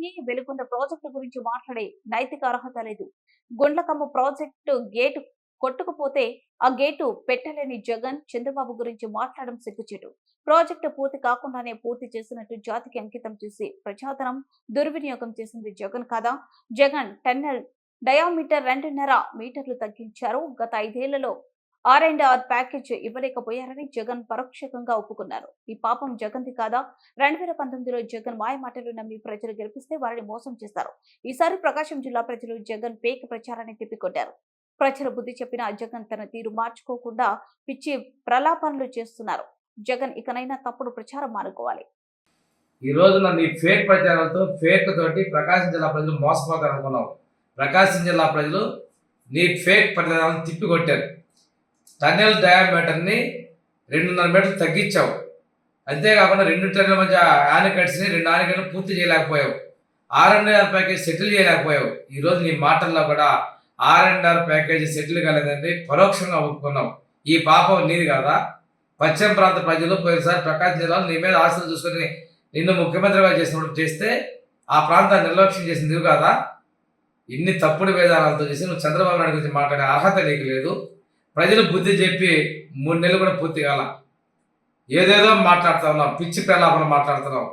జరిగినప్పటికీ వెలుగొండ ప్రాజెక్టు గురించి మాట్లాడే నైతిక అర్హత లేదు. గుండ్లకమ్మ ప్రాజెక్టు గేటు కొట్టుకుపోతే ఆ గేటు పెట్టలేని జగన్, చంద్రబాబు గురించి మాట్లాడడం సిగ్గుచేటు. ప్రాజెక్టు పూర్తి కాకుండానే పూర్తి చేసినట్టు జాతికి అంకితం చేసి ప్రజాధనం దుర్వినియోగం చేసింది జగన్ కాదా? జగన్ టన్నెల్ డయామీటర్ 2.5 మీటర్లు తగ్గించారు. గత 5 ఏళ్లలో R&R ప్యాకేజ్ ఇవ్వలేకపోయారని జగన్ పరోక్షంగా ఒప్పుకున్నారు. ఈ పాపం జగన్ది కాదా? 2019లో జగన్ మాయమాటలు నమ్మి ప్రజలు గెలిపిస్తే వారిని మోసం చేశారు. ఈసారి ప్రకాశం జిల్లా ప్రజలు జగన్ ఫేక్ ప్రచారాన్ని తిప్పికొట్టారు. ప్రజలు బుద్ధి చెప్పినా జగన్ తన తీరు మార్చుకోకుండా పిచ్చి ప్రలాపనలు చేస్తున్నారు. జగన్ ఇకనైనా తప్పుడు ప్రచారం మానుకోవాలి. ఈ రోజున నీ ఫేక్ ప్రచారాలతో ఫేక్ తోటి ప్రకాశం జిల్లా ప్రజలు మోసపోతారు అనుకున్నావు. ప్రకాశం జిల్లా ప్రజలు నీ ఫేక్ ప్రచారాలను తిప్పికొట్టారు. టన్నెల్ డయామీటర్ని 2.5 మీటర్లు తగ్గించావు. అంతేకాకుండా 2 టన్నుల మధ్య ఆనకట్స్ని 2 ఆనకట్లు పూర్తి చేయలేకపోయావు. R&R package settle చేయలేకపోయావు. ఈరోజు నీ మాటల్లో కూడా R&R ప్యాకేజ్ సెటిల్ కాలేదండి పరోక్షంగా ఒప్పుకున్నావు. ఈ పాపం నీది కాదా? పశ్చిమ ప్రాంత ప్రజలు పోయినసారి ప్రకాశం జిల్లాలో నీ మీద ఆశలు చూసుకొని నిన్ను ముఖ్యమంత్రిగా చేసినప్పుడు చేస్తే ఆ ప్రాంతాన్ని నిర్లక్ష్యం చేసింది నువ్వు కాదా? ఇన్ని తప్పుడు విధానాలతో చేసి నువ్వు చంద్రబాబు నాయుడు గురించి మాట్లాడే అర్హత నీకు లేదు. ప్రజలు బుద్ధి చెప్పి 3 నెలలు కూడా పూర్తి కాల. ఏదేదో మాట్లాడుతూ ఉన్నావు, పిచ్చి ప్రలాపన మాట్లాడుతున్నావు.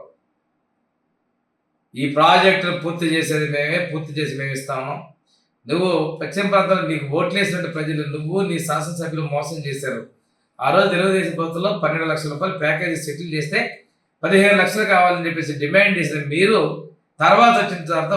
ఈ ప్రాజెక్టును పూర్తి చేసేది మేమే, పూర్తి చేసి మేము ఇస్తాము. నువ్వు పశ్చిమ ప్రాంతంలో నీకు ఓట్లేసినట్టు ప్రజలు నువ్వు నీ శాసనసభ్యులు మోసం చేశారు. ఆ రోజు తెలుగుదేశం ప్రభుత్వంలో 12 లక్షల రూపాయలు ప్యాకేజీ సెటిల్ చేస్తే 15 లక్షలు కావాలని చెప్పేసి డిమాండ్ చేసిన మీరు తర్వాత వచ్చిన తర్వాత